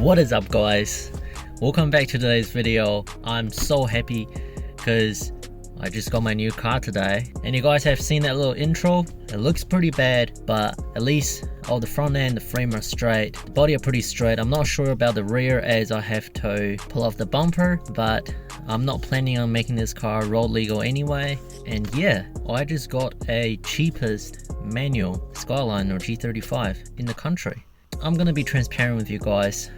What is up, guys? Welcome back to today's video. I'm so happy because I just got my new car today, and you guys have seen that little intro. It looks pretty bad, but at least the front end, the frame are straight, the body are pretty straight. I'm not sure about the rear as I have to pull off the bumper, but I'm not planning on making this car road legal anyway. And yeah, I just got a cheapest manual Skyline or G35 in the country. I'm gonna be transparent with you guys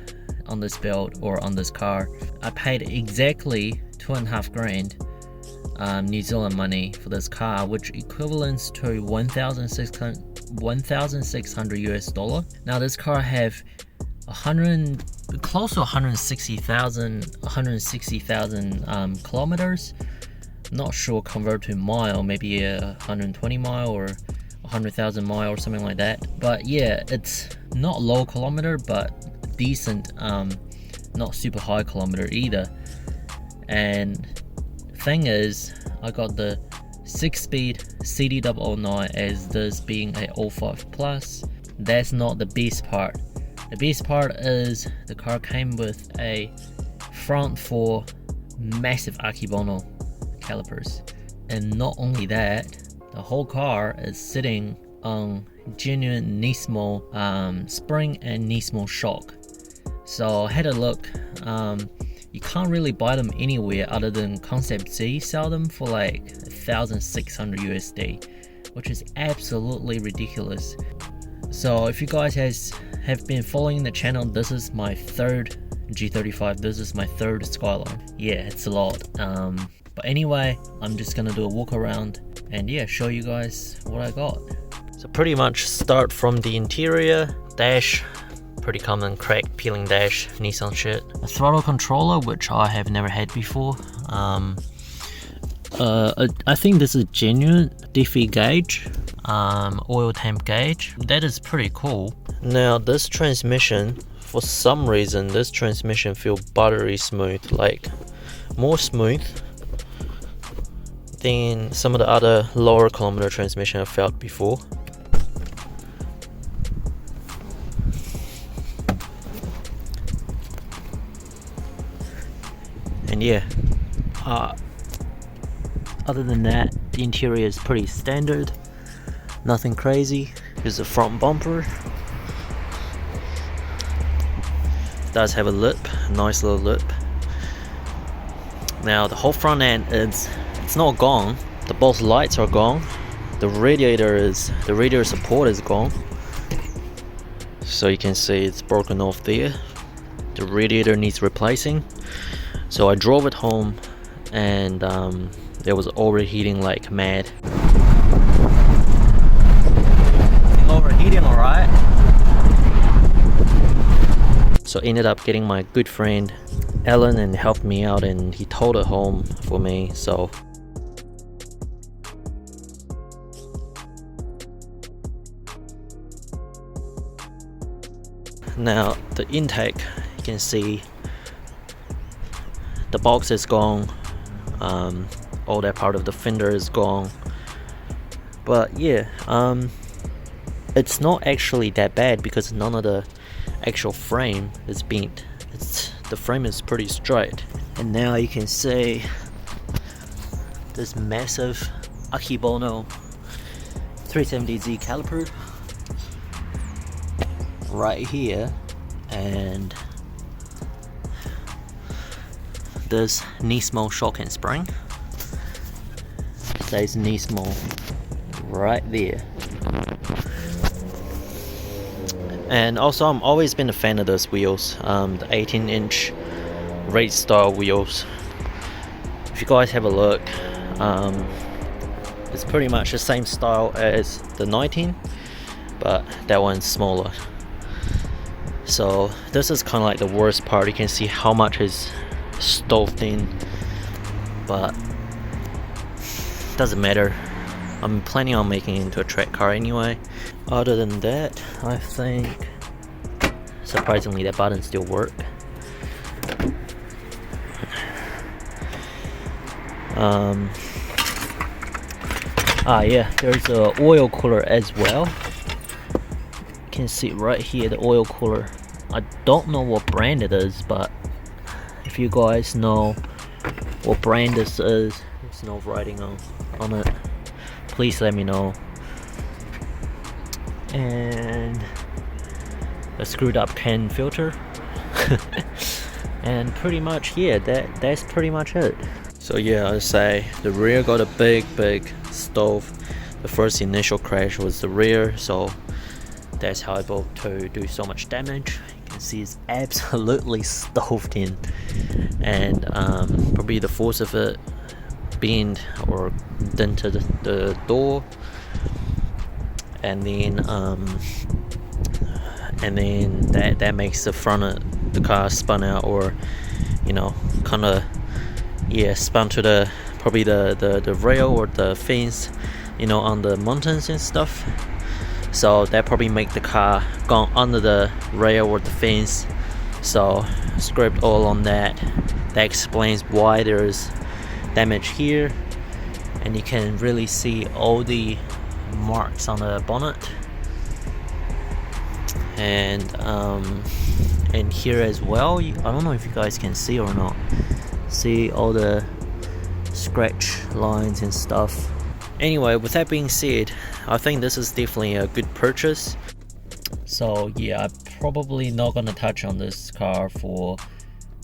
on this build or on this car. I paid exactly 2.5 grand New Zealand money for this car, which equivalents to 1,600 US dollar. Now this car have close to 160,000 kilometers. Not sure convert to mile, maybe 120 mile or 100,000 mile or something like that. But yeah, it's not low kilometer, but decent, not super high kilometer either. And thing is, I got the 6-speed CD009 as this being a 05 plus. That's not the best part. The best part is the car came with a front 4 massive Akebono calipers, and not only that, the whole car is sitting on genuine Nismo spring and Nismo shock. So I had a look. You can't really buy them anywhere other than Concept Z sell them for like 1,600 USD, which is absolutely ridiculous. So if you guys have been following the channel, this is my third G35, this is my third Skyline. Yeah, it's a lot. But anyway, I'm just gonna do a walk around and yeah, show you guys what I got. So pretty much start from the interior. Dash, pretty common crack peeling dash, Nissan shit. A throttle controller, which I have never had before. I think this is genuine Diffie gauge, oil temp gauge. That is pretty cool. Now this transmission, for some reason, this transmission feels buttery smooth, like more smooth than some of the other lower kilometer transmission I've felt before. And yeah, other than that, the interior is pretty standard, nothing crazy. Here's the front bumper. It does have a lip, a nice little lip. Now the whole front end it's not gone. Both lights are gone. The radiator support is gone. So you can see it's broken off there. The radiator needs replacing. So I drove it home and it was overheating like mad. Overheating, alright. So ended up getting my good friend Alan and helped me out, and he towed it home for me. So now the intake, you can see the box is gone, all that part of the fender is gone. But yeah, it's not actually that bad because none of the actual frame is bent. The frame is pretty straight. And now you can see this massive Akebono 370Z caliper right here, and this Nismo shock and spring. Says Nismo right there. And also, I'm always been a fan of those wheels, the 18-inch race style wheels. If you guys have a look, it's pretty much the same style as the 19, but that one's smaller. So this is kind of like the worst part. You can see how much is stove in, but doesn't matter. I'm planning on making it into a track car anyway. Other than that, I think surprisingly that button still work. Yeah, there's a oil cooler as well. You can see right here the oil cooler I don't know what brand it is, but if you guys know what brand this is, there's no writing on it, please let me know. And a screwed up can filter. And pretty much, yeah, that's pretty much it. So yeah, I say the rear got a big stove. The first initial crash was the rear, so that's how it able to do so much damage. You can see it's absolutely stoved in, and probably the force of it bent or dented the door, and then that makes the front of the car spun out, or you know, kind of, yeah, spun to the probably the rail or the fence, you know, on the mountains and stuff. So that probably make the car gone under the rail or the fence. So scraped all on that. That explains why there's damage here, and you can really see all the marks on the bonnet, and here as well. I don't know if you guys can see or not. See all the scratch lines and stuff. Anyway, with that being said, I think this is definitely a good purchase. So yeah, I'm probably not gonna touch on this car for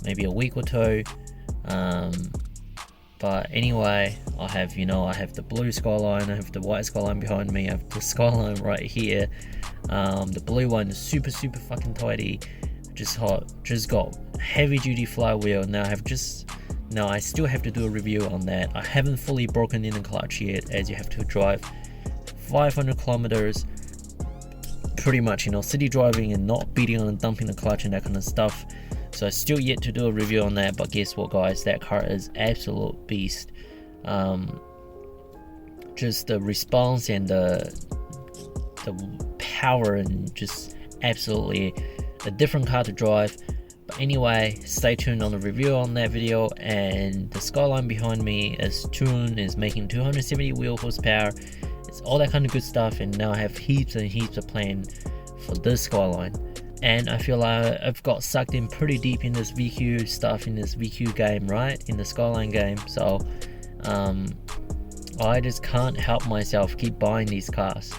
maybe a week or two. But anyway, I have the blue Skyline, I have the white Skyline behind me, I have the Skyline right here. The blue one is super fucking tidy, just got heavy duty flywheel. Now I still have to do a review on that. I haven't fully broken in the clutch yet, as you have to drive 500 kilometers pretty much, you know, city driving and not beating on and dumping the clutch and that kind of stuff. So I still yet to do a review on that, but guess what guys, that car is absolute beast. Just the response and the power, and just absolutely a different car to drive. But anyway, stay tuned on the review on that video. And the Skyline behind me is tuned, is making 270 wheel horsepower. It's all that kind of good stuff, and now I have heaps and heaps of plan for this Skyline. And I feel like I've got sucked in pretty deep in this VQ stuff, in this VQ game, right? In the Skyline game. So I just can't help myself keep buying these cars.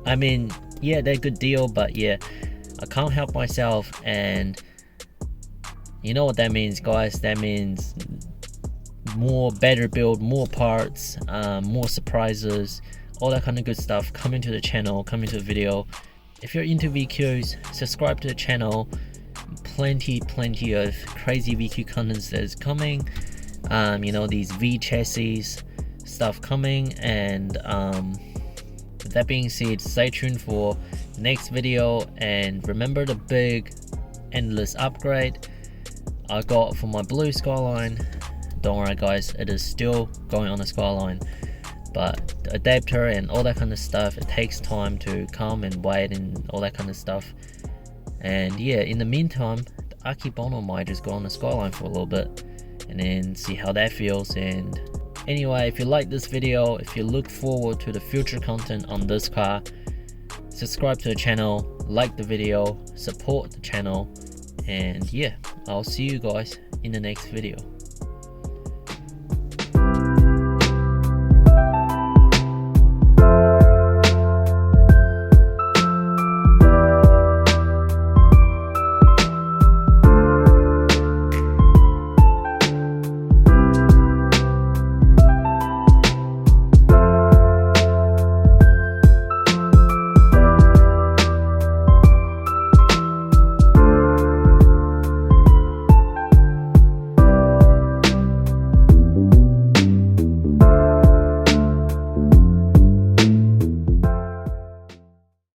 I mean, yeah, they're a good deal, but yeah, I can't help myself. And you know what that means, guys? That means more better build, more parts, more surprises, all that kind of good stuff coming to the channel, coming to the video. If you're into VQs, subscribe to the channel. Plenty of crazy VQ contents that is coming. You know, these V chassis stuff coming. And with that being said, stay tuned for the next video. And remember the big Endless upgrade I got for my blue Skyline. Don't worry guys, it is still going on the Skyline, but the adapter and all that kind of stuff, it takes time to come and wait and all that kind of stuff. And yeah, in the meantime, I keep on might just go on the Skyline for a little bit and then see how that feels. And anyway, if you like this video, if you look forward to the future content on this car, subscribe to the channel, like the video, support the channel, and yeah, I'll see you guys in the next video.